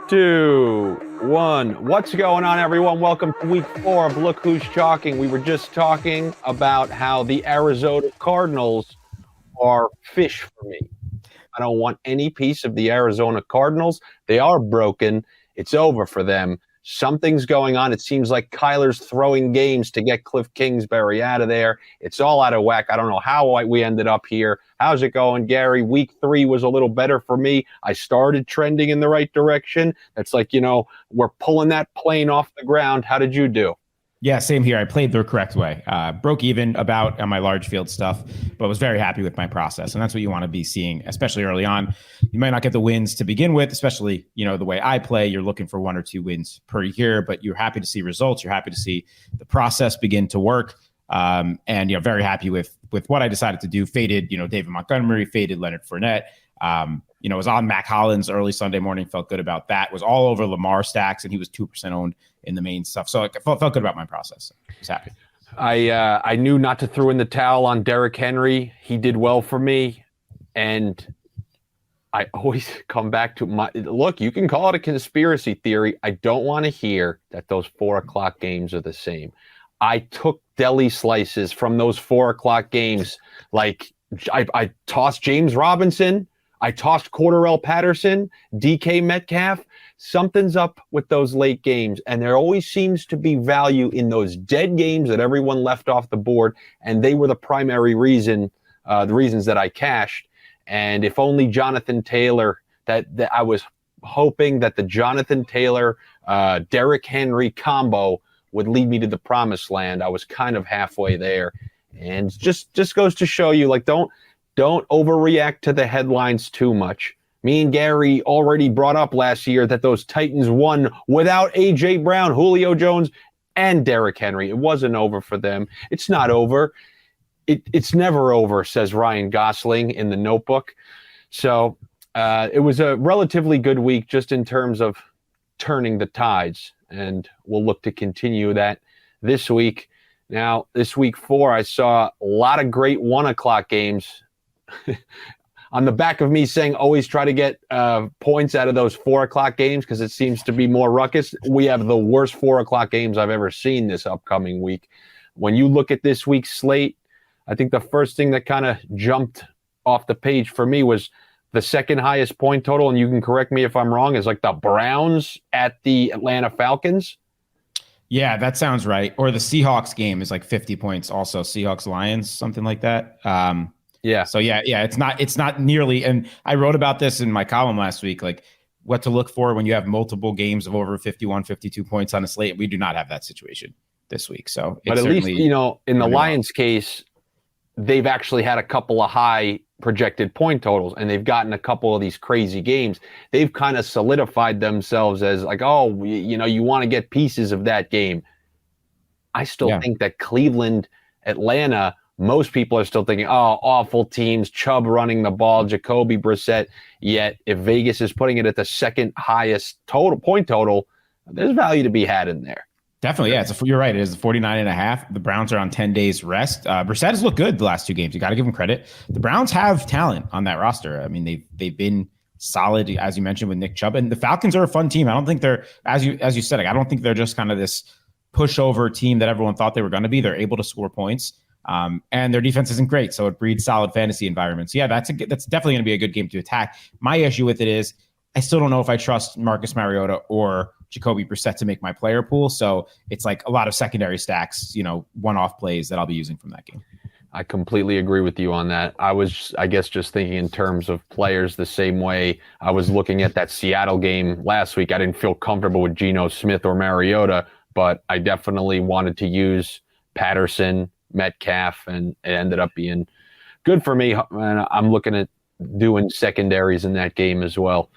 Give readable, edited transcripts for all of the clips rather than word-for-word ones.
Two, one. What's going on, everyone? Welcome to week 4 of Look Who's Chalking. We were just talking about how the Arizona Cardinals are fish for me. I don't want any piece of the Arizona Cardinals. They are broken. It's over for them. Something's going on. It seems like Kyler's throwing games to get Cliff Kingsbury out of there. It's all out of whack. I don't know how we ended up here. How's it going, Gary? Week 3 was a little better for me. I started trending in the right direction. It's like, we're pulling that plane off the ground. How did you do? Yeah, same here. I played the correct way. Broke even about on my large field stuff, but was very happy with my process. And that's what you want to be seeing, especially early on. You might not get the wins to begin with, especially, the way I play. You're looking for 1 or 2 wins per year, but you're happy to see results. You're happy to see the process begin to work. And, very happy with what I decided to do. Faded, David Montgomery, faded Leonard Fournette. Was on Mac Hollins early Sunday morning. Felt good about that. Was all over Lamar stacks, and he was 2% owned in the main stuff. So I felt good about my process. I was happy. I knew not to throw in the towel on Derrick Henry. He did well for me. And I always come back to look, you can call it a conspiracy theory. I don't want to hear that those 4 o'clock games are the same. I took deli slices from those 4 o'clock games. Like I tossed James Robinson. I tossed Cordarrelle Patterson, DK Metcalf. Something's up with those late games, and there always seems to be value in those dead games that everyone left off the board, and they were the primary reason, the reasons that I cashed. And if only Jonathan Taylor, that I was hoping that the Jonathan Taylor, Derrick Henry combo would lead me to the promised land. I was kind of halfway there, and just goes to show you, like, don't overreact to the headlines too much. Me and Gary already brought up last year that those Titans won without A.J. Brown, Julio Jones, and Derrick Henry. It wasn't over for them. It's not over. It's never over, says Ryan Gosling in The Notebook. So it was a relatively good week just in terms of turning the tides, and we'll look to continue that this week. Now, this week 4, I saw a lot of great 1 o'clock games. On the back of me saying always try to get points out of those 4 o'clock games because it seems to be more ruckus. We have the worst 4 o'clock games I've ever seen this upcoming week. When you look at this week's slate, I think the first thing that kind of jumped off the page for me was the second highest point total, and you can correct me if I'm wrong, is like the Browns at the Atlanta Falcons. Yeah, that sounds right. Or the Seahawks game is like 50 points also. Seahawks Lions, something like that. Yeah. So yeah, it's not nearly, and I wrote about this in my column last week, like what to look for when you have multiple games of over 51, 52 points on a slate. We do not have that situation this week. So, but at least, in the Lions case, they've actually had a couple of high projected point totals, and they've gotten a couple of these crazy games. They've kind of solidified themselves as like, oh, you want to get pieces of that game. I still think that Cleveland, Atlanta, most people are still thinking, oh, awful teams, Chubb running the ball, Jacoby Brissett. Yet if Vegas is putting it at the second highest point total, there's value to be had in there. Definitely, yeah. You're right. It is 49.5. The Browns are on 10 days rest. Brissett has looked good the last 2 games. You got to give him credit. The Browns have talent on that roster. I mean, they've been solid, as you mentioned, with Nick Chubb. And the Falcons are a fun team. I don't think they're, as you said, I don't think they're just kind of this pushover team that everyone thought they were going to be. They're able to score points. And their defense isn't great, so it breeds solid fantasy environments. Yeah, that's definitely going to be a good game to attack. My issue with it is I still don't know if I trust Marcus Mariota or Jacoby Brissett to make my player pool. So it's like a lot of secondary stacks, one-off plays that I'll be using from that game. I completely agree with you on that. I was, I guess, just thinking in terms of players the same way I was looking at that Seattle game last week. I didn't feel comfortable with Geno Smith or Mariota, but I definitely wanted to use Patterson, Metcalf, and it ended up being good for me. And I'm looking at doing secondaries in that game as well.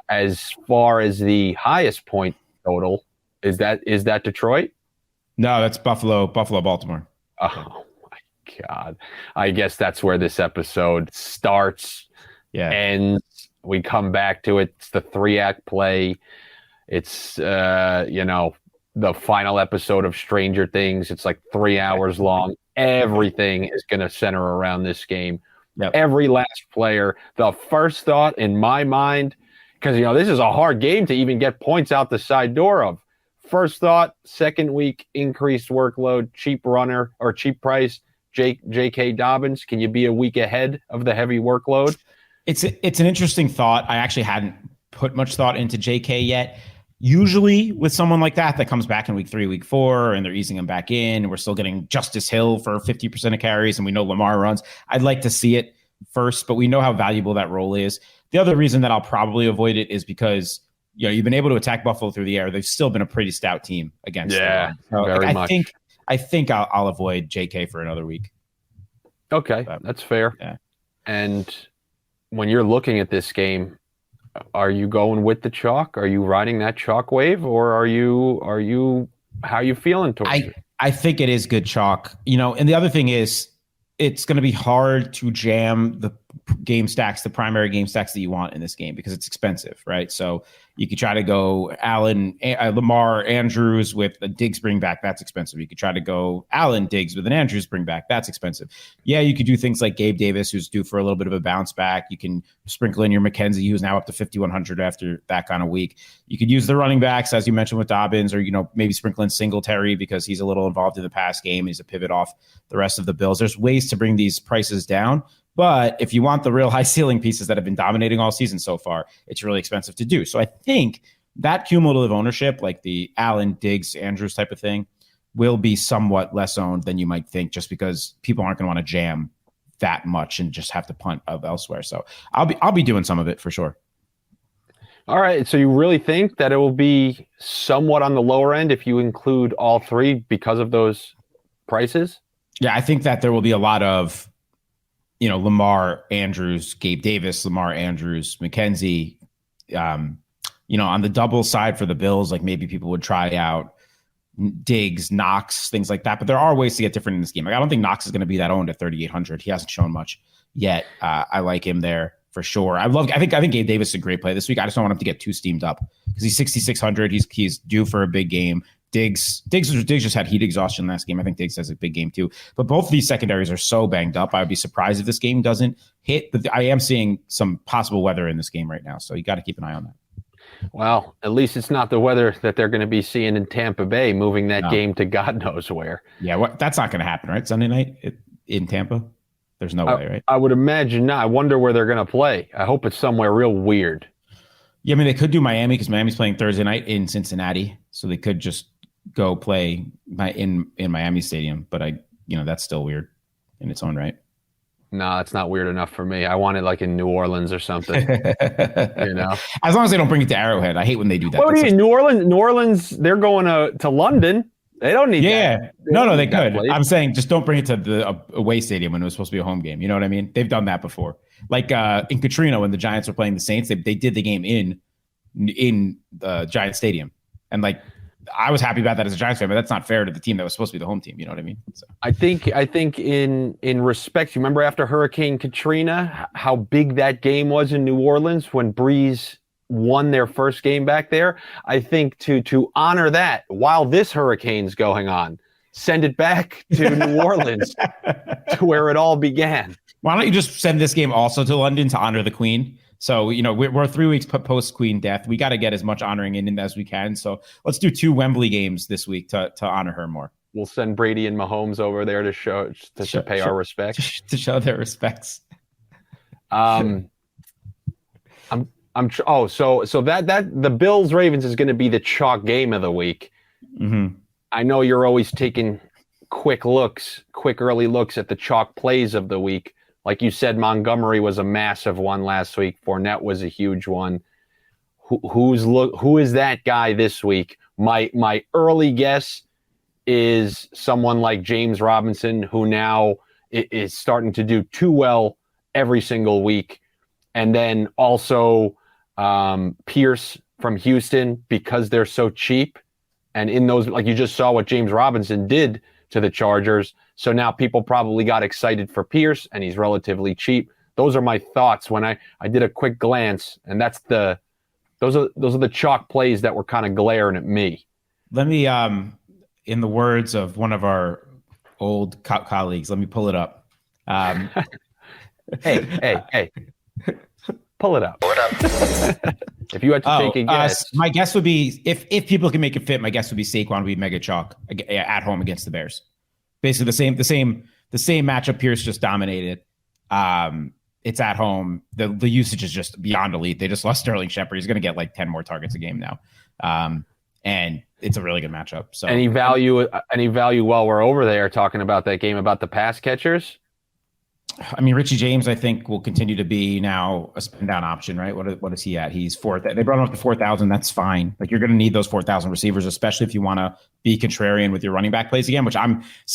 As far as the highest point total, is that Detroit? No, that's Buffalo, Baltimore. Oh my God. I guess that's where this episode starts, ends. We come back to it. It's the 3-act play. It's, the final episode of Stranger Things. It's like 3 hours long. Everything is going to center around this game. Yep. Every last player. The first thought in my mind because this is a hard game to even get points out the side door of. First thought, second week, increased workload, cheap runner or cheap price, J.K. Dobbins. Can you be a week ahead of the heavy workload? It's an interesting thought. I actually hadn't put much thought into J.K. yet. Usually with someone like that comes back in week 3, week 4, and they're easing him back in, and we're still getting Justice Hill for 50% of carries, and we know Lamar runs. I'd like to see it first, but we know how valuable that role is. The other reason that I'll probably avoid it is because you've been able to attack Buffalo through the air. They've still been a pretty stout team against them. So, very much. I think I'll avoid JK for another week. Okay, that's fair. Yeah. And when you're looking at this game, are you going with the chalk? Are you riding that chalk wave, or are you how are you feeling towards it? I think it is good chalk. And the other thing is it's going to be hard to jam the game stacks, the primary game stacks that you want in this game because it's expensive, right? So you could try to go Allen, Lamar, Andrews with a Diggs bring back. That's expensive. You could try to go Allen, Diggs with an Andrews bring back. That's expensive. Yeah, you could do things like Gabe Davis, who's due for a little bit of a bounce back. You can sprinkle in your McKenzie, who's now up to 5,100 after that kind of week. You could use the running backs, as you mentioned with Dobbins, or maybe sprinkle in Singletary because he's a little involved in the pass game. He's a pivot off the rest of the Bills. There's ways to bring these prices down. But if you want the real high ceiling pieces that have been dominating all season so far, it's really expensive to do. So I think that cumulative ownership, like the Allen, Diggs, Andrews type of thing, will be somewhat less owned than you might think, just because people aren't going to want to jam that much and just have to punt of elsewhere. So I'll be doing some of it for sure. All right. So you really think that it will be somewhat on the lower end if you include all three because of those prices? Yeah, I think that there will be a lot of Lamar, Andrews, Gabe Davis, Lamar, Andrews, McKenzie. On the double side for the Bills, like maybe people would try out Diggs, Knox, things like that. But there are ways to get different in this game. Like I don't think Knox is going to be that owned at 3,800. He hasn't shown much yet. I like him there for sure. I think Gabe Davis is a great play this week. I just don't want him to get too steamed up because he's 6,600. He's due for a big game. Diggs just had heat exhaustion last game. I think Diggs has a big game too. But both of these secondaries are so banged up. I would be surprised if this game doesn't hit. But I am seeing some possible weather in this game right now. So you got to keep an eye on that. Well, at least it's not the weather that they're going to be seeing in Tampa Bay, moving that game to God knows where. Yeah, that's not going to happen, right? Sunday night in Tampa? There's no way, right? I would imagine not. I wonder where they're going to play. I hope it's somewhere real weird. Yeah, I mean, they could do Miami because Miami's playing Thursday night in Cincinnati. So they could just go play in Miami Stadium, but that's still weird in its own right. No, it's not weird enough for me. I want it like in New Orleans or something. As long as they don't bring it to Arrowhead. I hate when they do that. What do you mean, New Orleans? They're going to London. They don't need that. Yeah, no, they could. I'm saying just don't bring it to the away stadium when it was supposed to be a home game. You know what I mean? They've done that before. Like in Katrina when the Giants were playing the Saints, they did the game in the Giants Stadium, and like. I was happy about that as a Giants fan, but that's not fair to the team that was supposed to be the home team. You know what I mean? So. I think in respect, you remember after Hurricane Katrina, how big that game was in New Orleans when Breeze won their first game back there. I think to honor that while this hurricane's going on, send it back to New Orleans to where it all began. Why don't you just send this game also to London to honor the Queen? So, we're 3 weeks post Queen death. We got to get as much honoring in as we can. So let's do 2 Wembley games this week to honor her more. We'll send Brady and Mahomes over there to pay our respects. To show their respects. So that the Bills Ravens is going to be the chalk game of the week. Mm-hmm. I know you're always taking quick early looks at the chalk plays of the week. Like you said, Montgomery was a massive one last week. Fournette was a huge one. Who is that guy this week? My early guess is someone like James Robinson, who now is starting to do too well every single week. And then also Pierce from Houston, because they're so cheap. And in those, like you just saw what James Robinson did to the Chargers. So now people probably got excited for Pierce, and he's relatively cheap. Those are my thoughts when I did a quick glance, and those are the chalk plays that were kind of glaring at me. Let me, in the words of one of our old colleagues, let me pull it up. Hey. Pull it up. If you had to take a guess. My guess would be, if people can make it fit, my guess would be Saquon would be mega chalk at home against the Bears. Basically the same matchup Pierce just dominated. It's at home. The usage is just beyond elite. They just lost Sterling Shepard. He's going to get like 10 more targets a game now. And it's a really good matchup. So any value while we're over there talking about that game about the pass catchers? I mean, Richie James, I think, will continue to be now a spin down option, right? What is he at? He's fourth. They brought him up to 4,000. That's fine. Like, you're going to need those 4,000 receivers, especially if you want to be contrarian with your running back plays again, which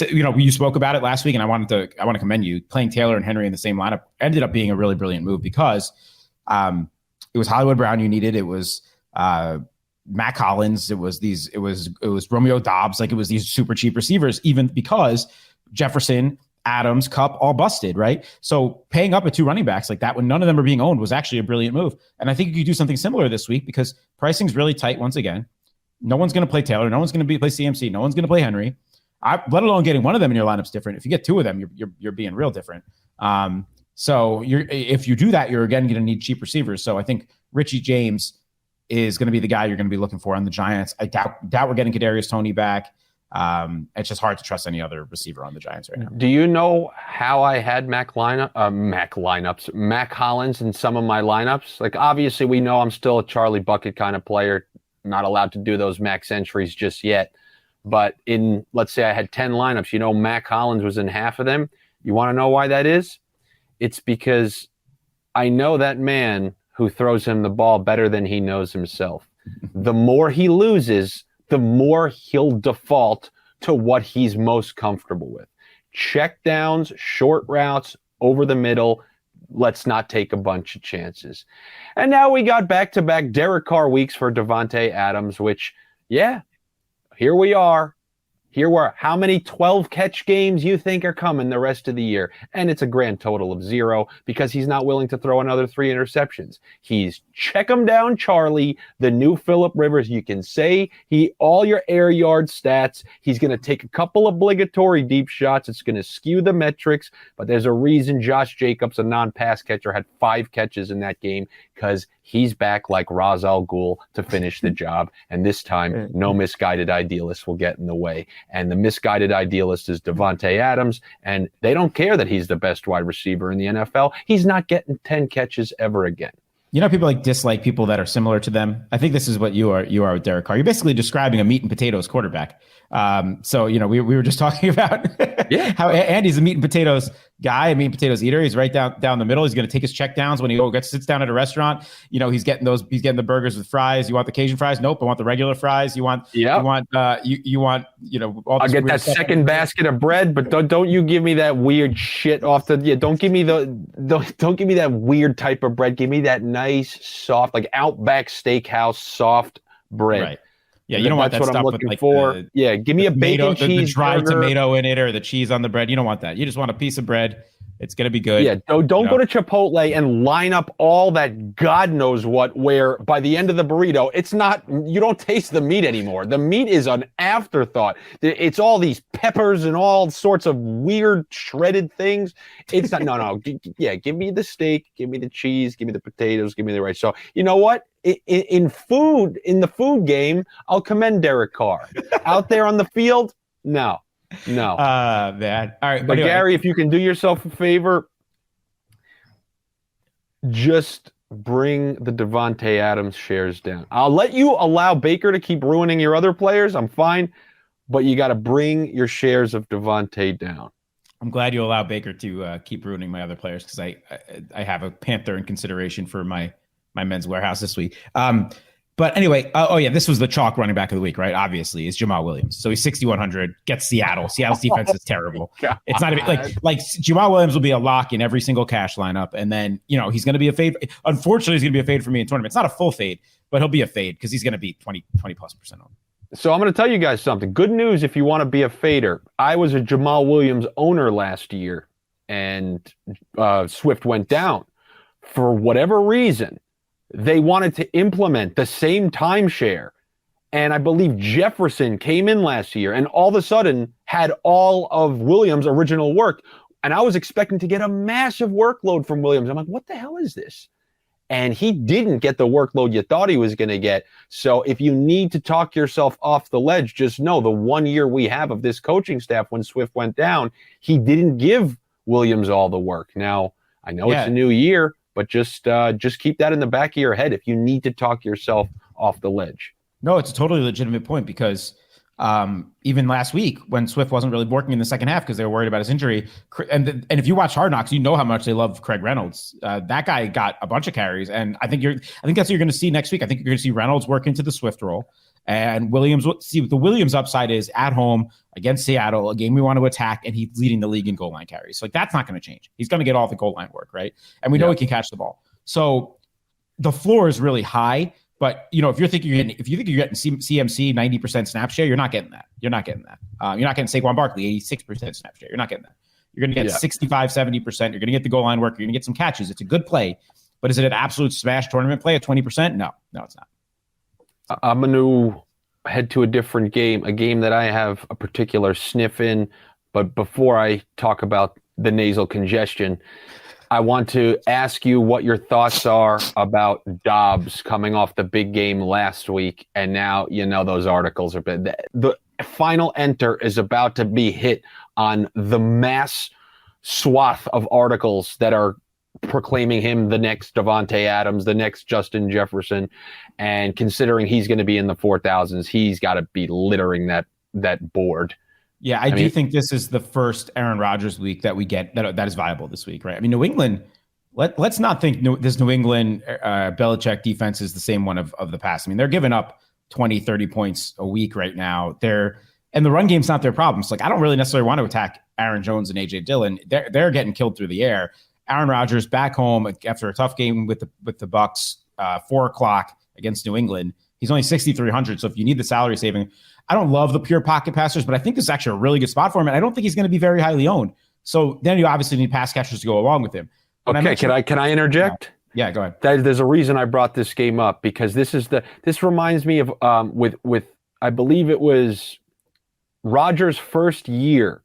you spoke about it last week, and I want to commend you. Playing Taylor and Henry in the same lineup ended up being a really brilliant move because it was Hollywood Brown you needed. It was Matt Collins. It was Romeo Dobbs. Like, it was these super cheap receivers, even because Jefferson, Adams, Kupp, all busted, right? So paying up at 2 running backs like that when none of them are being owned was actually a brilliant move. And I think you could do something similar this week because pricing's really tight once again. No one's going to play Taylor. No one's going to play CMC. No one's going to play Henry. Let alone getting one of them in your lineup's different. If you get 2 of them, you're being real different. So if you do that, you're again going to need cheap receivers. So I think Richie James is going to be the guy you're going to be looking for on the Giants. I doubt we're getting Kadarius Toney back. It's just hard to trust any other receiver on the Giants right now. Do you know how I had Mac Hollins in some of my lineups? Like, obviously we know I'm still a Charlie Bucket kind of player, not allowed to do those max entries just yet. But let's say I had 10 lineups, Mac Hollins was in half of them. You want to know why that is? It's because I know that man who throws him the ball better than he knows himself. The more he loses, the more he'll default to what he's most comfortable with. Check downs, short routes, over the middle. Let's not take a bunch of chances. And now we got back-to-back Derek Carr weeks for Davante Adams, which, yeah, here we are. Here we're how many 12-catch games you think are coming the rest of the year? And it's a grand total of 0 because he's not willing to throw another 3 interceptions. He's check him down, Charlie, the new Phillip Rivers. You can say all your air yard stats. He's going to take a couple obligatory deep shots. It's going to skew the metrics, but there's a reason Josh Jacobs, a non-pass catcher, had 5 catches in that game because he's back like Ra's al Ghul to finish the job. And this time, no misguided idealist will get in the way. And the misguided idealist is Davante Adams. And they don't care that he's the best wide receiver in the NFL. He's not getting 10 catches ever again. People dislike people that are similar to them. I think this is what you are with Derek Carr. You're basically describing a meat and potatoes quarterback. So we were just talking about how Andy's a meat and potatoes guy, a meat and potatoes eater. He's right down the middle. He's going to take his check downs when he sits down at a restaurant. He's getting the burgers with fries. You want the Cajun fries? Nope. I want the regular fries. You want all I'll get that second basket of bread, but don't you give me that weird shit off the don't give me don't give me that weird type of bread. Give me that nice, soft, like Outback Steakhouse soft bread. Right. Yeah, you don't want that stuff. That's what I'm looking for. Give me a bacon cheese, the dry burger. Tomato in it, or the cheese on the bread. You don't want that. You just want a piece of bread. It's going to be good. Yeah, don't go to Chipotle and line up all that God knows what, where by the end of the burrito, it's not, you don't taste the meat anymore. The meat is an afterthought. It's all these peppers and all sorts of weird shredded things. It's not, no. Give me the steak, give me the cheese, give me the potatoes, give me the rice. So, you know what? In the food game, I'll commend Derek Carr. Out there on the field, no. Man. All right. But anyway, Gary, if you can do yourself a favor, just bring the Davante Adams shares down. I'll let you allow Baker to keep ruining your other players. I'm fine. But you got to bring your shares of Davante down. I'm glad you allow Baker to keep ruining my other players because I have a Panther in consideration for my men's warehouse this week. But anyway, this was the chalk running back of the week, right? Obviously, is Jamal Williams. So he's 6,100, gets Seattle. Seattle's defense is terrible. It's not even like Jamal Williams will be a lock in every single cash lineup. And then, he's going to be a fade. Unfortunately, he's going to be a fade for me in tournament. It's not a full fade, but he'll be a fade because he's going to be 20+% on. So I'm going to tell you guys something. Good news if you want to be a fader. I was a Jamal Williams owner last year, and Swift went down. For whatever reason, they wanted to implement the same timeshare. And I believe Jefferson came in last year and all of a sudden had all of Williams' original work. And I was expecting to get a massive workload from Williams. I'm like, what the hell is this? and he didn't get the workload you thought he was going to get. So if you need to talk yourself off the ledge, just know the 1 year we have of this coaching staff when Swift went down, he didn't give Williams all the work. Now, I know it's a new year, but just keep that in the back of your head if you need to talk yourself off the ledge. No, it's a totally legitimate point because even last week when Swift wasn't really working in the second half because they were worried about his injury, and if you watch Hard Knocks, you know how much they love Craig Reynolds. That guy got a bunch of carries, and I think that's what you're going to see next week. I think you're going to see Reynolds work into the Swift role, and Williams. See, the Williams upside is at home against Seattle, a game we want to attack, and he's leading the league in goal line carries. So like that's not going to change. He's going to get all the goal line work, right? And we know he can catch the ball. So the floor is really high. But if you think you're getting CMC 90% snap share, you're not getting that. You're not getting that. You're not getting Saquon Barkley 86% snap share. You're not getting that. You're going to get 65, 70%. You're going to get the goal line work. You're going to get some catches. It's a good play, but is it an absolute smash tournament play at 20%? No, it's not. I'm going to head to a different game, a game that I have a particular sniff in. But before I talk about the nasal congestion, I want to ask you what your thoughts are about Dobbs coming off the big game last week. And now, those articles are big. The final enter is about to be hit on the mass swath of articles that are proclaiming him the next Devontae Adams, the next Justin Jefferson. And considering he's going to be in the 4,000s, he's got to be littering that board. Yeah, I do think this is the first Aaron Rodgers week that we get that is viable this week, right? I mean, New England, let's not think this New England Belichick defense is the same one of the past. I mean, they're giving up 20, 30 points a week right now. And the run game's not their problem. So, I don't really necessarily want to attack Aaron Jones and A.J. Dillon. They're getting killed through the air. Aaron Rodgers back home after a tough game with the Bucs, 4:00 against New England. He's only 6,300. So if you need the salary saving, I don't love the pure pocket passers, but I think this is actually a really good spot for him. And I don't think he's going to be very highly owned. So then you obviously need pass catchers to go along with him. But okay, can I interject? Yeah, go ahead. There's a reason I brought this game up because this reminds me of with I believe it was Rodgers' first year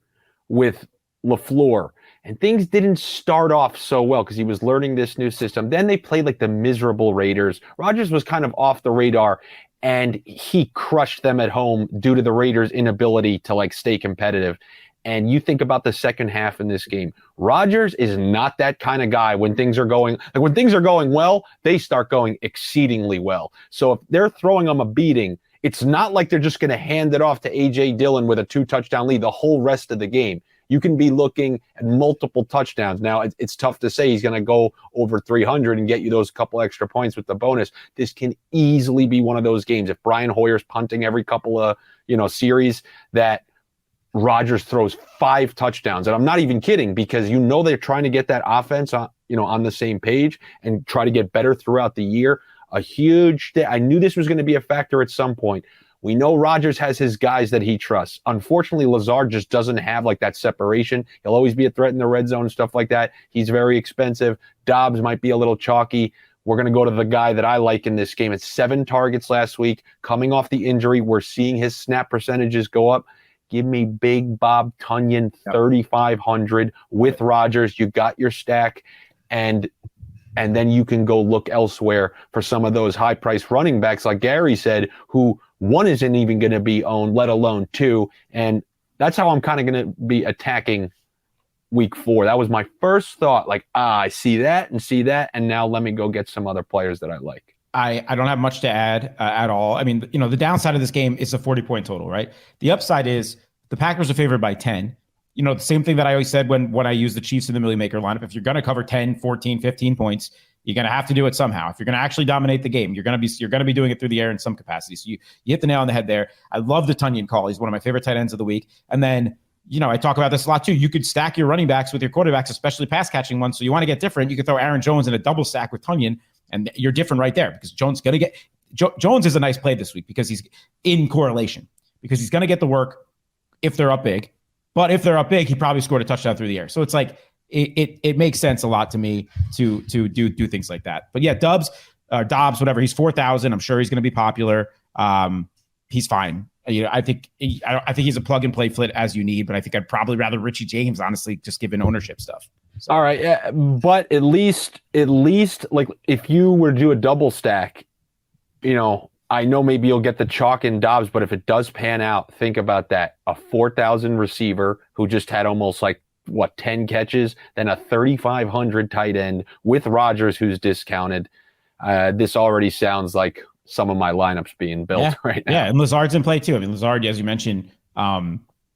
with LaFleur. And things didn't start off so well because he was learning this new system. Then they played like the miserable Raiders. Rodgers was kind of off the radar, and he crushed them at home due to the Raiders' inability to stay competitive. And you think about the second half in this game. Rodgers is not that kind of guy when things are going well, they start going exceedingly well. So if they're throwing him a beating, it's not like they're just going to hand it off to A.J. Dillon with a 2-touchdown lead the whole rest of the game. You can be looking at multiple touchdowns. Now, it's tough to say he's going to go over 300 and get you those couple extra points with the bonus. This can easily be one of those games. If Brian Hoyer's punting every couple of series, that Rodgers throws 5 touchdowns. And I'm not even kidding because they're trying to get that offense on the same page and try to get better throughout the year. A huge day. I knew this was going to be a factor at some point. We know Rodgers has his guys that he trusts. Unfortunately, Lazard just doesn't have that separation. He'll always be a threat in the red zone, stuff like that. He's very expensive. Dobbs might be a little chalky. We're going to go to the guy that I like in this game. It's 7 targets last week. Coming off the injury, we're seeing his snap percentages go up. Give me Big Bob Tunyon, 3,500 with Rodgers. You got your stack, and then you can go look elsewhere for some of those high-priced running backs, like Gary said, who one isn't even going to be owned, let alone 2. And that's how I'm kind of going to be attacking week 4. That was my first thought. I see that. And now let me go get some other players that I like. I don't have much to add at all. I mean, the downside of this game is a 40-point total, right? The upside is the Packers are favored by 10. The same thing that I always said when I use the Chiefs in the Millie Maker lineup. If you're going to cover 10, 14, 15 points, you're going to have to do it somehow. If you're going to actually dominate the game, you're going to be doing it through the air in some capacity. So you hit the nail on the head there. I love the Tunyon call. He's one of my favorite tight ends of the week. And then, I talk about this a lot too. You could stack your running backs with your quarterbacks, especially pass catching ones. So you want to get different. You could throw Aaron Jones in a double stack with Tunyon, and you're different right there because Jones is a nice play this week because he's in correlation because he's going to get the work if they're up big. But if they're up big, he probably scored a touchdown through the air. So it's it makes sense a lot to me to do things like that. But yeah, Dobbs, whatever. He's 4,000. I'm sure he's going to be popular. He's fine. I think he's a plug and play flit as you need. But I think I'd probably rather Richie James, honestly, just given ownership stuff. So. All right, yeah, but at least, like if you were to do a double stack, I know maybe you'll get the chalk in Dobbs, but if it does pan out, think about that: a 4,000 receiver who just had almost like 10 catches, then a 3,500 tight end with Rodgers, who's discounted. This already sounds like some of my lineups being built right now. Yeah, and Lazard's in play too. I mean, Lazard, as you mentioned,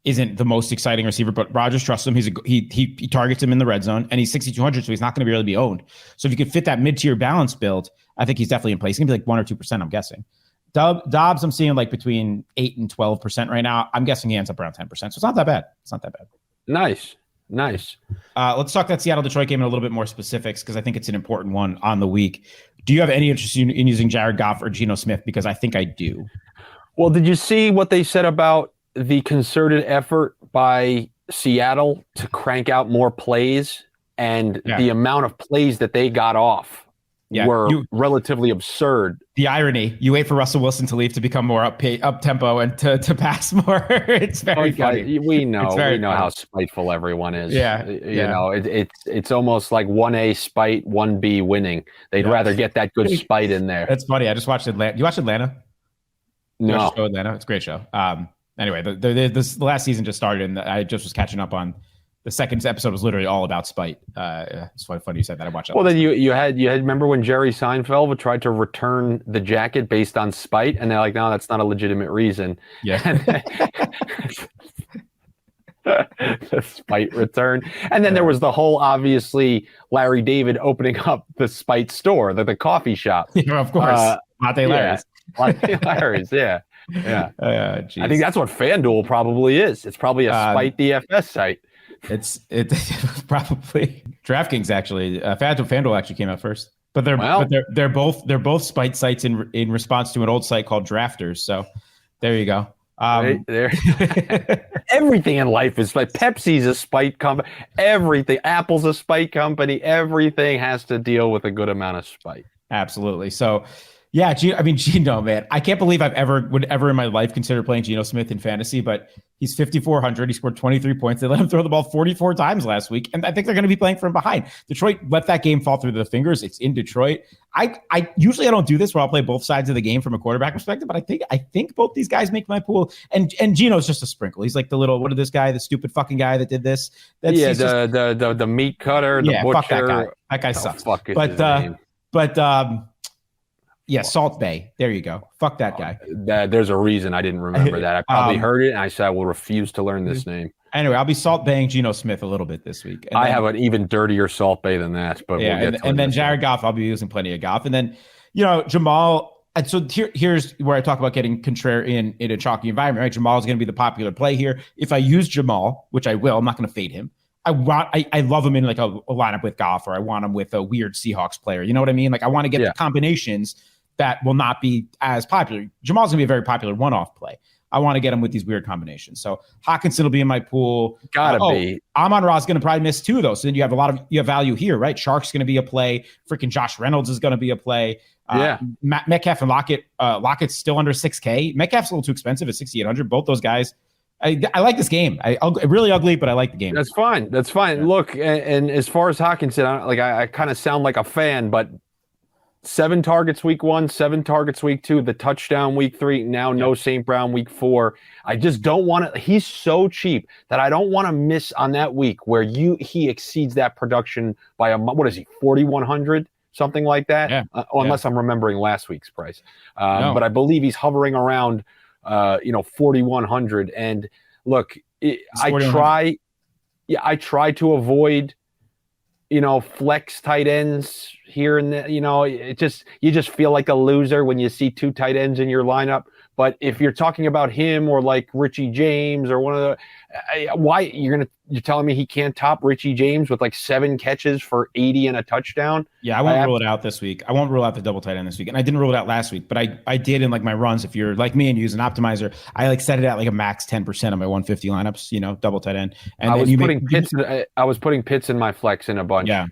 isn't the most exciting receiver, but Rodgers trusts him. He targets him in the red zone, and he's 6,200, so he's not going to really be owned. So if you could fit that mid-tier balance build, I think he's definitely in place. He's going to be like 1 or 2%, I'm guessing. Dobbs, I'm seeing like between 8 and 12% right now. I'm guessing he ends up around 10%, so it's not that bad. Nice. Let's talk that Seattle-Detroit game in a little bit more specifics, because I think it's an important one on the week. Do you have any interest in using Jared Goff or Geno Smith? Because I think I do. Well, did you see what they said about the concerted effort by Seattle to crank out more plays, and the amount of plays that they got off were relatively absurd. The irony, you wait for Russell Wilson to leave to become more up tempo and to pass more. It's very funny. We know how spiteful everyone is. It's almost like 1A spite, 1B winning. They'd rather get that good spite in there. That's funny. I just watched Atlanta. You watch Atlanta? No. Atlanta. It's a great show. Anyway, the last season just started, and I just was catching up on the second episode. Was literally all about spite. It's funny you said that. I watched that. Well, then you had remember when Jerry Seinfeld tried to return the jacket based on spite, and they're like, no, that's not a legitimate reason. Yeah. The spite return. And then there was the whole, obviously, Larry David opening up the spite store, the coffee shop. Yeah, of course. Latte Larry's. Latte Larry's, yeah. Yeah. I think that's what FanDuel probably is. It's probably a spite DFS site. It's probably DraftKings actually. FanDuel actually came out first, but they're both spite sites in response to an old site called Drafters. So there you go. Right there. Everything in life is spite. Pepsi's a spite company. Everything. Apple's a spite company. Everything has to deal with a good amount of spite. Absolutely. So. Yeah, Geno, man. I can't believe would ever in my life consider playing Geno Smith in fantasy, but he's 5,400. He scored 23 points. They let him throw the ball 44 times last week, and I think they're going to be playing from behind. Detroit let that game fall through the fingers. It's in Detroit. I usually don't do this where I'll play both sides of the game from a quarterback perspective, but I think both these guys make my pool. And Geno's just a sprinkle. He's like the little, what is this guy, the stupid fucking guy that did this? The meat cutter, the butcher. Fuck that guy. That guy sucks. Yeah, Salt Bay. There you go. Fuck that guy. There's a reason I didn't remember that. I probably heard it, and I said I will refuse to learn this name. Anyway, I'll be Salt Baying Geno Smith a little bit this week. I have an even dirtier Salt Bay than that. But yeah, we'll get to and then Jared Goff, I'll be using plenty of Goff. And then, Jamal. And so here's where I talk about getting contrary in a chalky environment. Right, Jamal is going to be the popular play here. If I use Jamal, which I will, I'm not going to fade him. I love him in like a lineup with Goff, or I want him with a weird Seahawks player. You know what I mean? Like I want to get the combinations that will not be as popular. Jamal's going to be a very popular one-off play. I want to get him with these weird combinations. So Hawkinson will be in my pool. Gotta be. Amon-Ra is going to probably miss too, though. So then you have value here, right? Shark's going to be a play. Freaking Josh Reynolds is going to be a play. Metcalf and Lockett. Lockett's still under 6K. Metcalf's a little too expensive at 6,800. Both those guys. I like this game. Really ugly, but I like the game. That's fine. Yeah. Look, and as far as Hawkinson, I kind of sound like a fan, but 7 targets week 1, 7 targets week 2, the touchdown week 3, now no St. Brown week 4. I just don't want to. He's so cheap that I don't want to miss on that week where he exceeds that production by what is he, 4,100, something like that? Yeah. Unless I'm remembering last week's price. But I believe he's hovering around 4,100. And look, I try to avoid flex tight ends here and there. You just feel like a loser when you see 2 tight ends in your lineup. But if you're talking about him or like Richie James or one of the, you're telling me he can't top Richie James with like 7 catches for 80 and a touchdown? Yeah, I won't rule it out this week. I won't rule out the double tight end this week, and I didn't rule it out last week. But I did in like my runs. If you're like me and use an optimizer, I like set it at like a max 10% of my 150 lineups. Double tight end. And I was putting Pitts in my flex in a bunch. Yeah.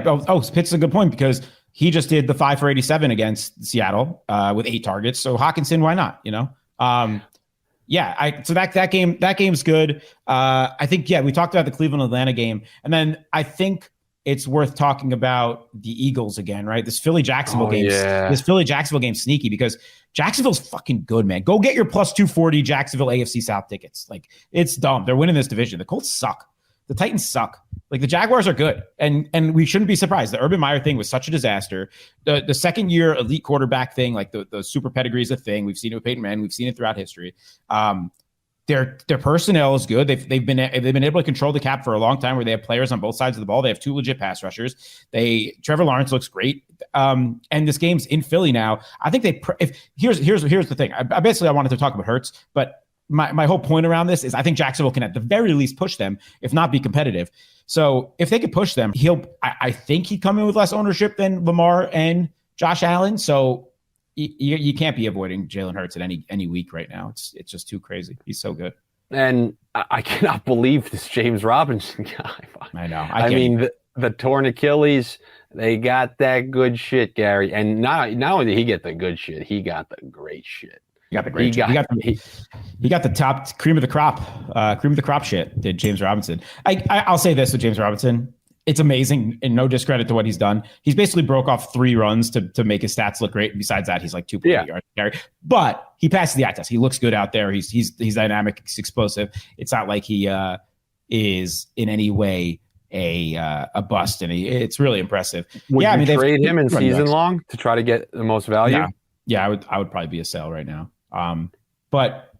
Oh, Pitts is a good point because he just did the 5 for 87 against Seattle with 8 targets. So Hawkinson, why not? So that game's good. I think we talked about the Cleveland Atlanta game, and then I think it's worth talking about the Eagles again, right? This Philly Jacksonville game's sneaky because Jacksonville's fucking good, man. Go get your plus 240 Jacksonville AFC South tickets. Like, it's dumb. They're winning this division. The Colts suck. The Titans suck. Like, the Jaguars are good, and we shouldn't be surprised. The Urban Meyer thing was such a disaster. The second year elite quarterback thing, like the super pedigree is a thing. We've seen it with Peyton Manning. We've seen it throughout history. Their personnel is good. They've been able to control the cap for a long time, where they have players on both sides of the ball. They have two legit pass rushers. Trevor Lawrence looks great, and this game's in Philly now. I think here's the thing. I wanted to talk about Hurts, but my whole point around this is I think Jacksonville can at the very least push them, if not be competitive. So if they could push them, I think he'd come in with less ownership than Lamar and Josh Allen. So you can't be avoiding Jalen Hurts at any week right now. It's just too crazy. He's so good. And I cannot believe this James Robinson guy. I know. I mean, the torn Achilles, they got that good shit, Gary. And not only did he get the good shit, he got the great shit. He got the great shit. He got the top cream of the crop shit, did James Robinson. I'll say this with James Robinson. It's amazing, and no discredit to what he's done. He's basically broke off 3 runs to make his stats look great. Besides that, he's like 2.8 yards carry. But he passes the eye test. He looks good out there. He's dynamic, he's explosive. It's not like he is in any way a bust, and it's really impressive. Would you trade him in season long to try to get the most value? Yeah, I would probably be a sell right now. But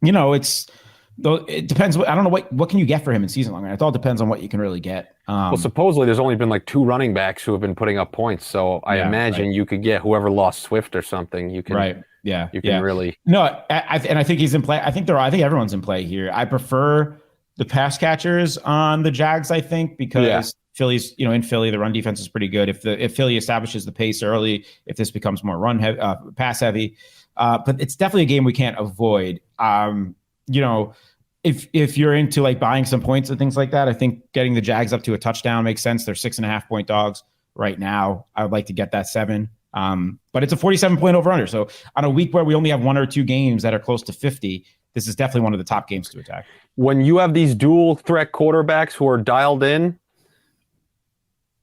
it depends. I don't know what can you get for him in season long. It all depends on what you can really get. Well, supposedly there's only been like 2 running backs who have been putting up points. So I imagine you could get whoever lost Swift or something. You can can really I think he's in play. I think everyone's in play here. I prefer the pass catchers on the Jags. I think because Philly's in Philly the run defense is pretty good. If Philly establishes the pace early, if this becomes more pass heavy. But it's definitely a game we can't avoid. If you're into like buying some points and things like that, I think getting the Jags up to a touchdown makes sense. They're 6.5 point dogs right now. I would like to get that 7. But it's a 47 point over under. So on a week where we only have 1 or 2 games that are close to 50, this is definitely one of the top games to attack. When you have these dual threat quarterbacks who are dialed in,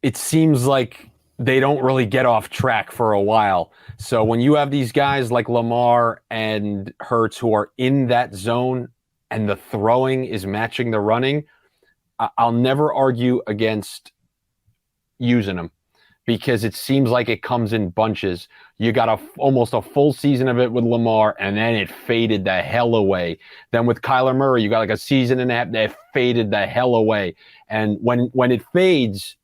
it seems like they don't really get off track for a while. So when you have these guys like Lamar and Hurts who are in that zone and the throwing is matching the running, I'll never argue against using them because it seems like it comes in bunches. You got almost a full season of it with Lamar, and then it faded the hell away. Then with Kyler Murray, you got like a season and a half that faded the hell away. And when it fades,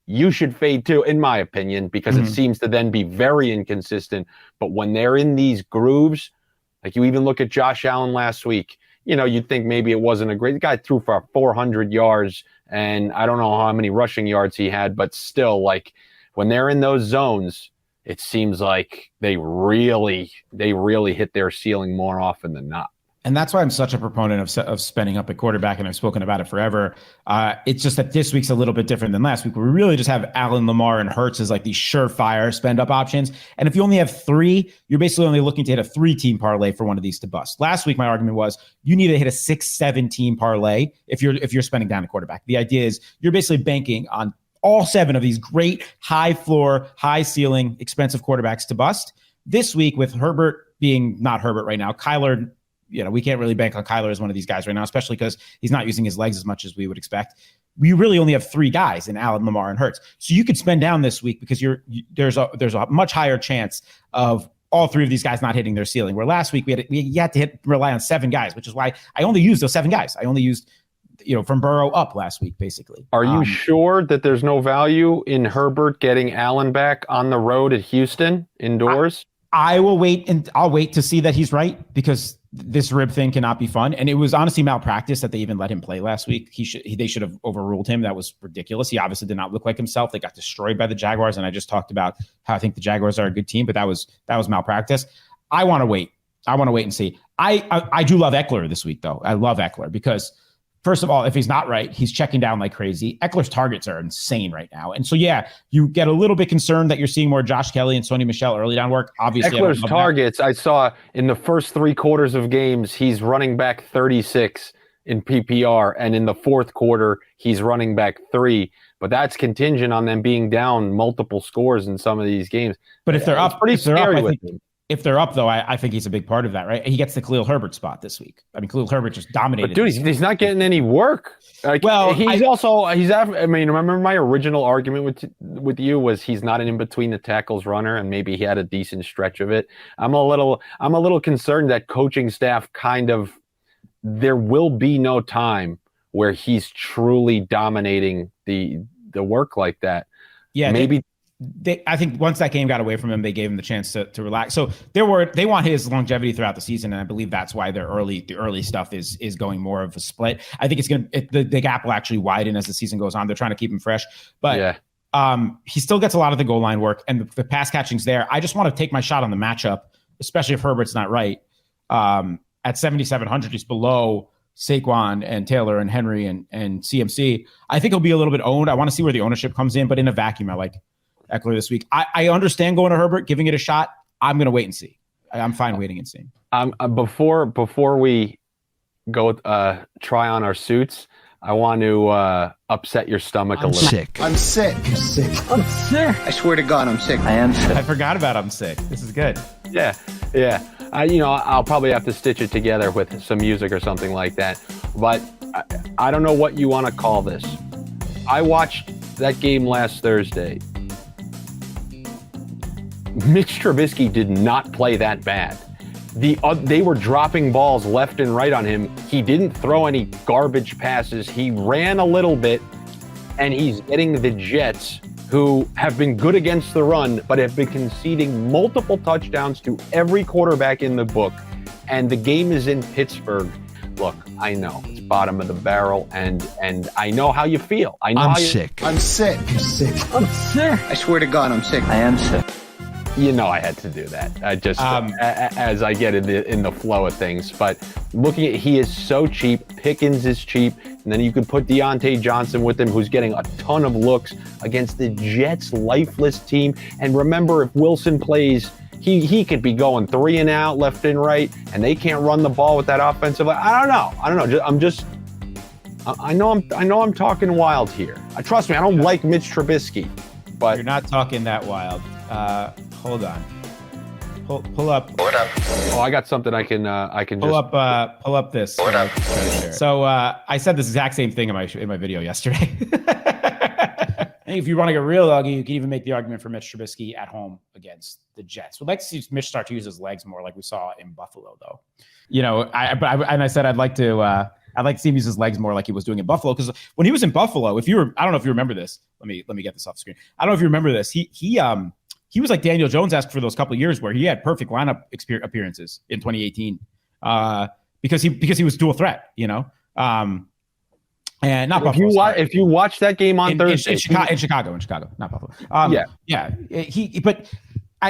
you should fade too, in my opinion, because it seems to then be very inconsistent. But when they're in these grooves, like you even look at Josh Allen last week, you'd think maybe it wasn't a great guy threw for 400 yards, and I don't know how many rushing yards he had, but still, like when they're in those zones, it seems like they really hit their ceiling more often than not. And that's why I'm such a proponent of spending up at quarterback, and I've spoken about it forever. It's just that this week's a little bit different than last week, where we really just have Allen, Lamar, and Hurts as like these surefire spend-up options. And if you only have 3, you're basically only looking to hit a 3-team parlay for one of these to bust. Last week, my argument was you need to hit a 6-7-team parlay if you're spending down a quarterback. The idea is you're basically banking on all 7 of these great high floor, high ceiling, expensive quarterbacks to bust. This week, with Herbert being not Herbert right now, Kyler. We can't really bank on Kyler as one of these guys right now, especially because he's not using his legs as much as we would expect. We really only have 3 guys in Allen, Lamar, and Hurts. So you could spend down this week because there's a much higher chance of all 3 of these guys not hitting their ceiling. Where last week we had to rely on 7 guys, which is why I only used those 7 guys. I only used from Burrow up last week, basically. Are you sure that there's no value in Herbert getting Allen back on the road at Houston indoors? I'll wait to see that he's right, because this rib thing cannot be fun. And it was honestly malpractice that they even let him play last week. They should have overruled him. That was ridiculous. He obviously did not look like himself. They got destroyed by the Jaguars. And I just talked about how I think the Jaguars are a good team, but that was malpractice. I want to wait. I want to wait and see. I do love Eckler this week, though. I love Eckler because first of all, if he's not right, he's checking down like crazy. Eckler's targets are insane right now. And so, yeah, you get a little bit concerned that you're seeing more Josh Kelly and Sony Michel early down work. Obviously, Eckler's targets, I saw in the first 3 quarters of games, he's running back 36 in PPR. And in the fourth quarter, he's running back 3. But that's contingent on them being down multiple scores in some of these games. But if they're up, pretty scary with him. If they're up, though, I think he's a big part of that, right? He gets the Khalil Herbert spot this week. I mean, Khalil Herbert just dominated. But dude, he's not getting any work. Like, well, I mean, remember my original argument with you was he's not an in between the tackles runner, and maybe he had a decent stretch of it. I'm a little concerned that coaching staff there will be no time where he's truly dominating the work like that. Yeah, maybe. I think once that game got away from him, they gave him the chance to relax. So they want his longevity throughout the season, and I believe that's why the early stuff is going more of a split. I think the gap will actually widen as the season goes on. They're trying to keep him fresh, but he still gets a lot of the goal line work, and the pass catching's there. I just want to take my shot on the matchup, especially if Herbert's not right. At 7,700, he's below Saquon and Taylor and Henry and CMC. I think he'll be a little bit owned. I want to see where the ownership comes in, but in a vacuum, I like Eckler this week. I understand going to Herbert, giving it a shot. I'm going to wait and see. I'm fine waiting and seeing. Before we go try on our suits, I want to upset your stomach a little. I'm sick. I swear to God, I'm sick. I am sick. I forgot about I'm sick. This is good. Yeah. I'll probably have to stitch it together with some music or something like that. But I don't know what you want to call this. I watched that game last Thursday. Mitch Trubisky did not play that bad. They were dropping balls left and right on him. He didn't throw any garbage passes. He ran a little bit, and he's getting the Jets, who have been good against the run, but have been conceding multiple touchdowns to every quarterback in the book. And the game is in Pittsburgh. Look, I know it's bottom of the barrel, and I know how you feel. I'm sick. I swear to God, I'm sick. I am sick. You know I had to do that. I just as I get in the flow of things. But looking at, he is so cheap. Pickens is cheap, and then you could put Deontay Johnson with him, who's getting a ton of looks against the Jets' lifeless team. And remember, if Wilson plays, he could be going 3 and out, left and right, and they can't run the ball with that offensive. I don't know. I know I'm talking wild here. Trust me, I don't like Mitch Trubisky, but you're not talking that wild. Hold on. Pull up. What up? Oh, I got something I can pull up this. What up? So I said this exact same thing in my video yesterday. I think if you want to get real ugly, you can even make the argument for Mitch Trubisky at home against the Jets. We'd like to see Mitch start to use his legs more, like we saw in Buffalo, though. I said I'd like to see him use his legs more like he was doing in Buffalo, because when he was in Buffalo, I don't know if you remember this. Let me get this off the screen. I don't know if you remember this. He was like Daniel Jones-esque for those couple of years where he had perfect lineup appearances in 2018 because he was dual threat, and not Buffalo. If you watch that game on Thursday in Chicago, not Buffalo.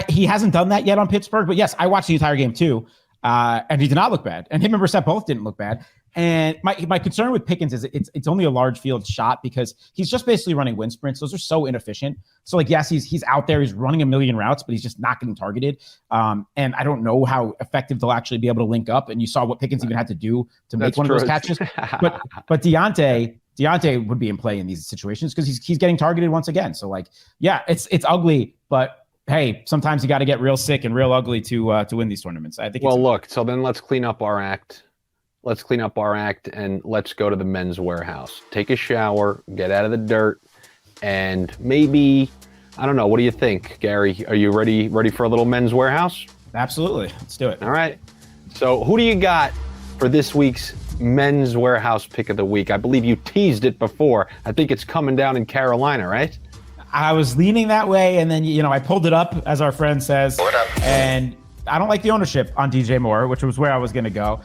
He hasn't done that yet on Pittsburgh. But yes, I watched the entire game too, and he did not look bad. And him and Brissett both didn't look bad. And my concern with Pickens is it's only a large field shot because he's just basically running wind sprints. Those are so inefficient. So yes, he's out there, he's running a million routes, but he's just not getting targeted. And I don't know how effective they'll actually be able to link up. And you saw what Pickens even had to do to make one of those catches. But Deontay would be in play in these situations because he's getting targeted once again. So it's ugly, but hey, sometimes you got to get real sick and real ugly to win these tournaments. I think. Well, look. So then let's clean up our act. And let's go to the men's warehouse. Take a shower, get out of the dirt, and maybe, I don't know, what do you think, Gary? Are you ready for a little men's warehouse? Absolutely. Let's do it. All right. So who do you got for this week's men's warehouse pick of the week? I believe you teased it before. I think it's coming down in Carolina, right? I was leaning that way, and then, I pulled it up, as our friend says. What up? And I don't like the ownership on DJ Moore, which was where I was going to go.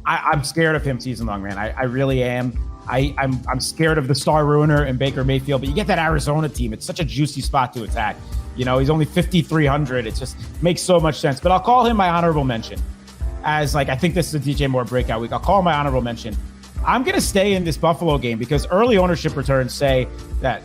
I'm scared of him season long, man. I really am. I'm scared of the star ruiner and Baker Mayfield, but you get that Arizona team. It's such a juicy spot to attack. He's only 5,300. It just makes so much sense. But I'll call him my honorable mention. As I think this is a DJ Moore breakout week. I'll call him my honorable mention. I'm going to stay in this Buffalo game because early ownership returns say that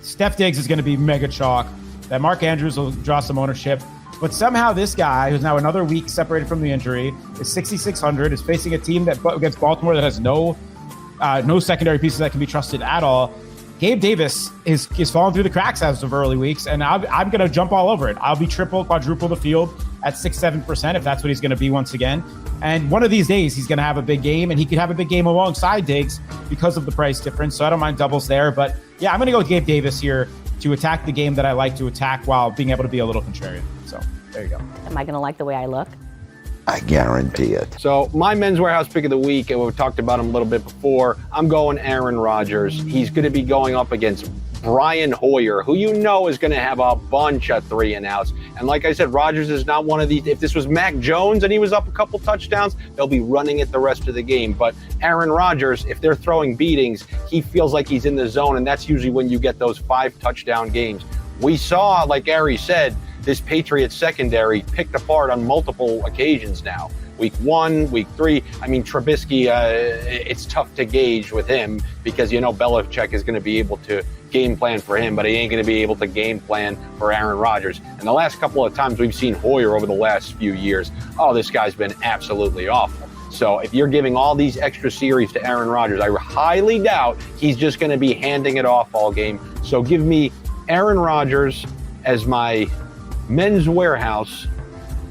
Steph Diggs is going to be mega chalk, that Mark Andrews will draw some ownership. But somehow this guy, who's now another week separated from the injury, is 6,600, is facing a team that against Baltimore that has no secondary pieces that can be trusted at all. Gabe Davis is falling through the cracks as of early weeks, and I'm going to jump all over it. I'll be triple, quadruple the field at 6-7% if that's what he's going to be once again. And one of these days, he's going to have a big game, and he could have a big game alongside Diggs because of the price difference. So I don't mind doubles there. But yeah, I'm going to go with Gabe Davis here to attack the game that I like to attack while being able to be a little contrarian. So there you go. Am I going to like the way I look? I guarantee it. So my Men's Warehouse pick of the week, and we've talked about him a little bit before, I'm going Aaron Rodgers. He's going to be going up against Brian Hoyer, who you know is going to have a bunch of 3-and-outs. And like I said, Rodgers is not one of these. If this was Mac Jones and he was up a couple touchdowns, they'll be running it the rest of the game. But Aaron Rodgers, if they're throwing beatings, he feels like he's in the zone, and that's usually when you get those 5-touchdown games. We saw, like Ari said, this Patriots secondary picked apart on multiple occasions now. Week 1, week 3. I mean, Trubisky, it's tough to gauge with him because, you know, Belichick is going to be able to game plan for him, but he ain't going to be able to game plan for Aaron Rodgers. And the last couple of times we've seen Hoyer over the last few years, this guy's been absolutely awful. So if you're giving all these extra series to Aaron Rodgers, I highly doubt he's just going to be handing it off all game. So give me Aaron Rodgers as my Men's Warehouse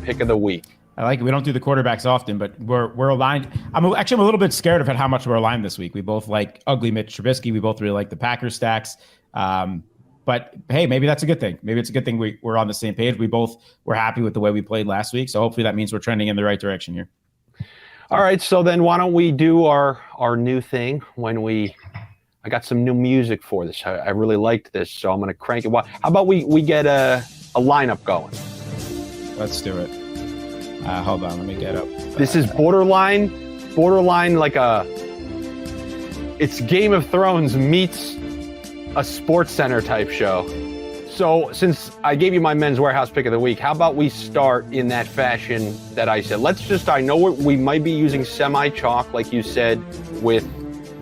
pick of the week. I like it. We don't do the quarterbacks often, but we're aligned. I'm a little bit scared of how much we're aligned this week. We both like ugly Mitch Trubisky. We both really like the Packers stacks. But hey, maybe that's a good thing. Maybe it's a good thing we're on the same page. We both were happy with the way we played last week. So hopefully that means we're trending in the right direction here. All right. So then why don't we do our new thing I got some new music for this. I really liked this, so I'm going to crank it. How about we get a lineup going? Let's do it. Hold on, let me get up. This is borderline like it's Game of Thrones meets a Sports Center type show. So since I gave you my Men's Warehouse pick of the week, how about we start in that fashion that I said? I know we might be using semi-chalk, like you said, with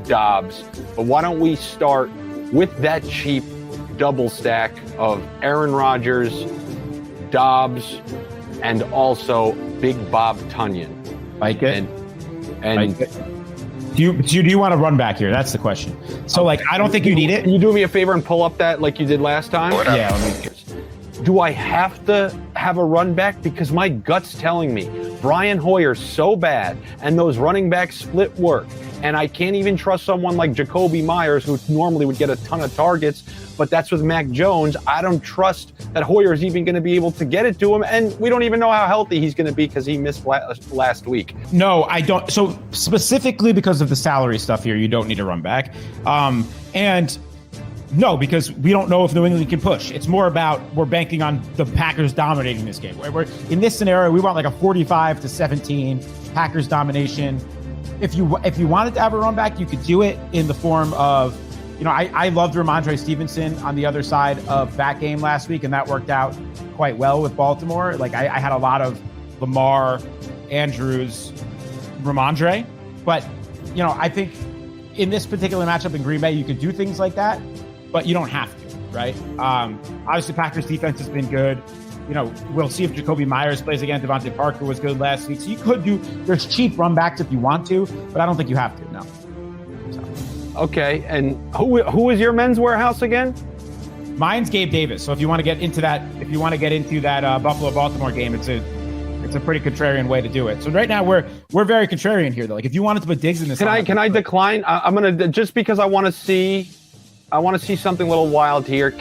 Dobbs, but why don't we start with that cheap double stack of Aaron Rodgers, Dobbs, and also Big Bob Tunyon. Like it? And like it. Do you want to run back here? That's the question. So, I don't think you need it. Can you do me a favor and pull up that like you did last time? Yeah. Do I have to have a run back? Because my gut's telling me Brian Hoyer's so bad, and those running back split work. And I can't even trust someone like Jacoby Myers, who normally would get a ton of targets, but that's with Mac Jones. I don't trust that Hoyer's even going to be able to get it to him, and we don't even know how healthy he's going to be because he missed last week. No, I don't. So specifically because of the salary stuff here, you don't need a run back. And no, because we don't know if New England can push. It's more about we're banking on the Packers dominating this game. We're in this scenario, we want like a 45-17 Packers domination. If you wanted to have a run back, you could do it in the form of, I loved Ramondre Stevenson on the other side of that game last week, and that worked out quite well with Baltimore. I had a lot of Lamar, Andrews, Ramondre, but I think in this particular matchup in Green Bay, you could do things like that, but you don't have to, right? Obviously, Packers defense has been good. We'll see if Jacoby Myers plays again. Devontae Parker was good last week. So you could there's cheap run backs if you want to, but I don't think you have to, no. So. Okay, and who is your Men's Warehouse again? Mine's Gabe Davis. So if you want to get into that, Buffalo-Baltimore game, it's a pretty contrarian way to do it. So right now we're very contrarian here, though. If you wanted to put Diggs in this, can I decline? I'm gonna just because I want to see something a little wild here.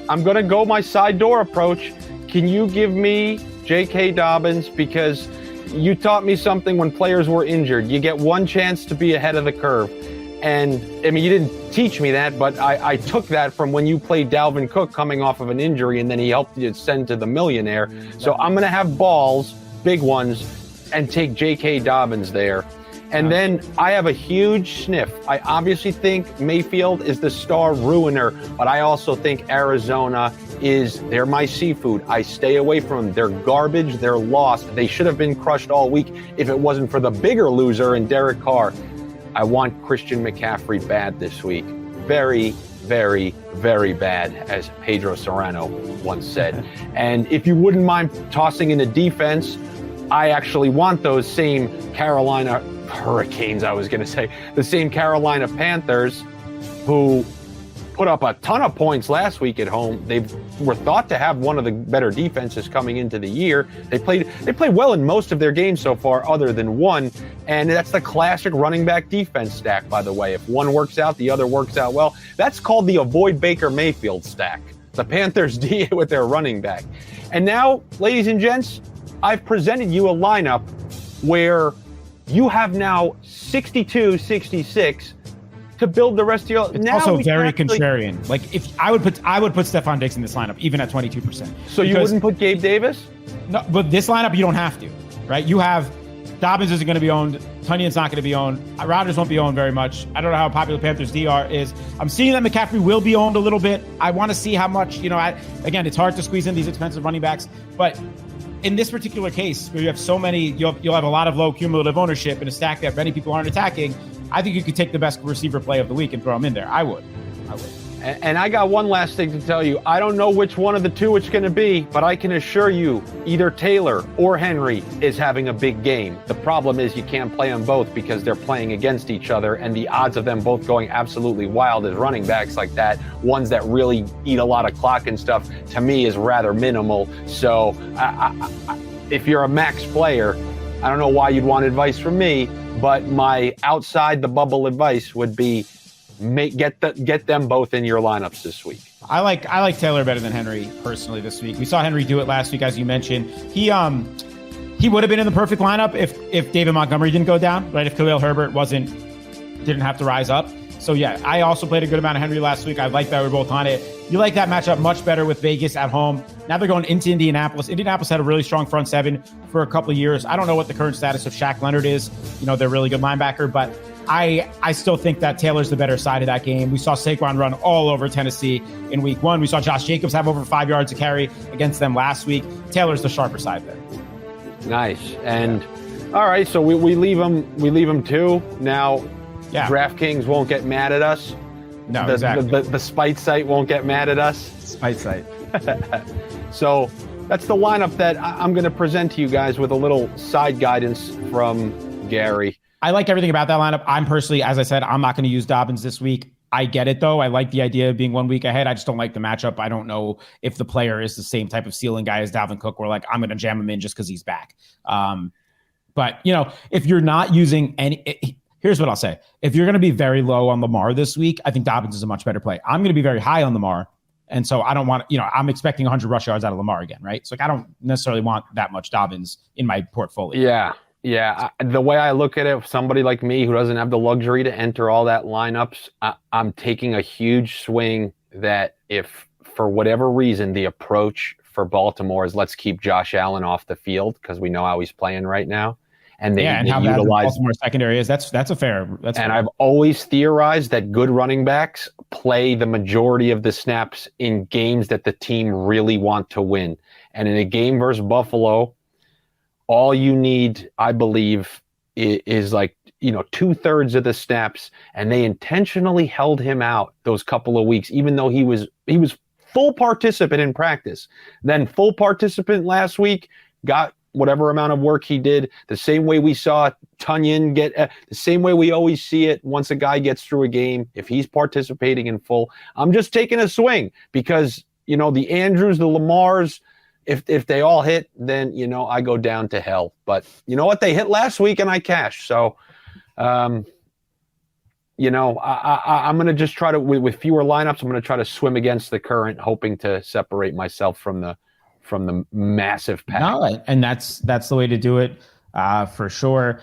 I'm gonna go my side door approach. Can you give me J.K. Dobbins? Because you taught me something when players were injured. You get one chance to be ahead of the curve. And, I mean, you didn't teach me that, but I took that from when you played Dalvin Cook coming off of an injury, and then he helped you ascend to the millionaire. So I'm going to have balls, big ones, and take J.K. Dobbins there. And then I have a huge sniff. I obviously think Mayfield is the star ruiner, but I also think Arizona they're my seafood. I stay away from them. They're garbage. They're lost. They should have been crushed all week if it wasn't for the bigger loser in Derek Carr. I want Christian McCaffrey bad this week. Very, very, very bad, as Pedro Serrano once said. And if you wouldn't mind tossing in a defense, I actually want those same Carolina Hurricanes, I was going to say, the same Carolina Panthers who put up a ton of points last week at home. They were thought to have one of the better defenses coming into the year. They played well in most of their games so far, other than one. And that's the classic running back defense stack, by the way. If one works out, the other works out well. That's called the avoid Baker Mayfield stack. The Panthers D with their running back. And now, ladies and gents, I've presented you a lineup where you have now 62-66 to build the rest of your. It's also very contrarian. Like if I would put Stephon Diggs in this lineup, even at 22%. So you wouldn't put Gabe Davis? No, but this lineup you don't have to, right? You have Dobbins isn't going to be owned. Tunion's not going to be owned. Rodgers won't be owned very much. I don't know how popular Panthers DR is. I'm seeing that McCaffrey will be owned a little bit. I want to see how much. Again, it's hard to squeeze in these expensive running backs, but in this particular case, where you have so many, you'll have a lot of low cumulative ownership in a stack that many people aren't attacking. I think you could take the best receiver play of the week and throw him in there. I would. And I got one last thing to tell you. I don't know which one of the two it's going to be, but I can assure you either Taylor or Henry is having a big game. The problem is you can't play them both because they're playing against each other, and the odds of them both going absolutely wild as running backs like that, ones that really eat a lot of clock and stuff, to me is rather minimal. So if you're a max player, I don't know why you'd want advice from me, but my outside the bubble advice would be get them both in your lineups this week. I like Taylor better than Henry personally this week. We saw Henry do it last week, as you mentioned. He would have been in the perfect lineup if David Montgomery didn't go down, right? If Khalil Herbert didn't have to rise up. So yeah, I also played a good amount of Henry last week. I like that we're both on it. You like that matchup much better with Vegas at home. Now they're going into Indianapolis. Indianapolis had a really strong front seven for a couple of years. I don't know what the current status of Shaq Leonard is. They're a really good linebacker, but I still think that Taylor's the better side of that game. We saw Saquon run all over Tennessee in week 1. We saw Josh Jacobs have over 5 yards to carry against them last week. Taylor's the sharper side there. Nice. And all right, so we leave them too. Now, yeah. DraftKings won't get mad at us. No, exactly. The spite site won't get mad at us. Spite site. So that's the lineup that I'm going to present to you guys with a little side guidance from Gary. I like everything about that lineup. I'm personally, as I said, I'm not going to use Dobbins this week. I get it, though. I like the idea of being 1 week ahead. I just don't like the matchup. I don't know if the player is the same type of ceiling guy as Dalvin Cook, where like I'm going to jam him in just because he's back. But, if you're not using any... Here's what I'll say. If you're going to be very low on Lamar this week, I think Dobbins is a much better play. I'm going to be very high on Lamar. And so I don't want, I'm expecting 100 rush yards out of Lamar again, right? So I don't necessarily want that much Dobbins in my portfolio. Yeah. The way I look at it, somebody like me who doesn't have the luxury to enter all that lineups, I'm taking a huge swing that if for whatever reason the approach for Baltimore is let's keep Josh Allen off the field because we know how he's playing right now. And they how utilize Baltimore secondary is. That's fair. I've always theorized that good running backs play the majority of the snaps in games that the team really want to win. And in a game versus Buffalo, all you need, I believe, is like 2/3 of the snaps, and they intentionally held him out those couple of weeks, even though he was full participant in practice. Then full participant last week, got whatever amount of work he did, the same way we saw Tunyon get, the same way we always see it once a guy gets through a game, if he's participating in full. I'm just taking a swing because, the Andrews, the Lamars, if they all hit, then, I go down to hell. But you know what? They hit last week and I cashed. So, I'm going to just try to, with fewer lineups, I'm going to try to swim against the current, hoping to separate myself from the massive pack. No, and that's the way to do it for sure.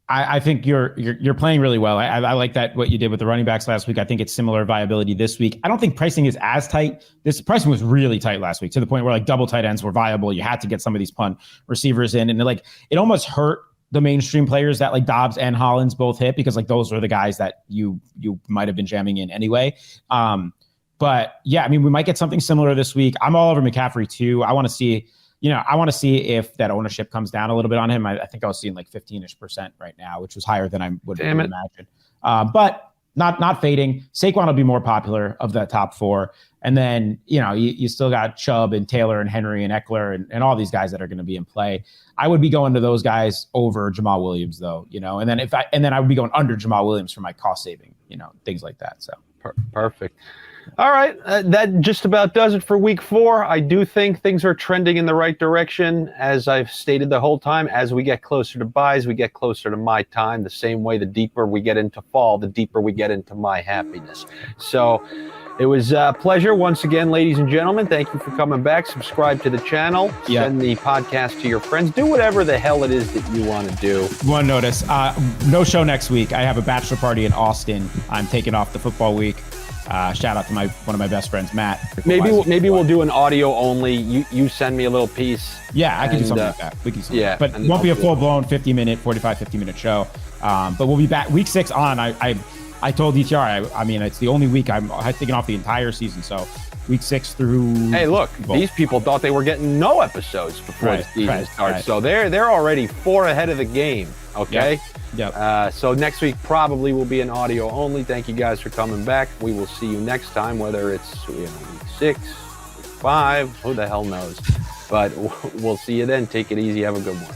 I think you're playing really well. I like that what you did with the running backs last week. I think it's similar viability this week. I don't think pricing is as tight. This pricing was really tight last week to the point where like double tight ends were viable. You had to get some of these punt receivers in, and it almost hurt the mainstream players that like Dobbs and Hollins both hit because like those are the guys that you might have been jamming in anyway. But yeah, we might get something similar this week. I'm all over McCaffrey too. I want to see I want to see if that ownership comes down a little bit on him. I think I was seeing like 15% right now, which was higher than I would imagine. But not fading. Saquon will be more popular of that top four. And then, you still got Chubb and Taylor and Henry and Eckler and all these guys that are going to be in play. I would be going to those guys over Jamal Williams, though, and then I would be going under Jamal Williams for my cost saving, things like that. So perfect. All right. That just about does it for week 4. I do think things are trending in the right direction, as I've stated the whole time. As we get closer to buys, we get closer to my time. The same way, the deeper we get into fall, the deeper we get into my happiness. So it was a pleasure once again, ladies and gentlemen. Thank you for coming back. Subscribe to the channel. Send the podcast to your friends. Do whatever the hell it is that you want to do. One notice, no show next week. I have a bachelor party in Austin. I'm taking off the football week. Shout out to one of my best friends, Matt. Maybe we'll do an audio only. You send me a little piece. Yeah, I can do something like that. We can do something. But it won't be a full-blown 50-minute show. But we'll be back week 6 on. I told DTR, I mean, it's the only week I'm taking off the entire season. So week 6 through. Hey, look, these people thought they were getting no episodes before the season starts. So they're already 4 ahead of the game. Okay. Yep. So next week probably will be an audio only. Thank you guys for coming back. We will see you next time, whether it's week 6, week 5, who the hell knows. But we'll see you then. Take it easy. Have a good one.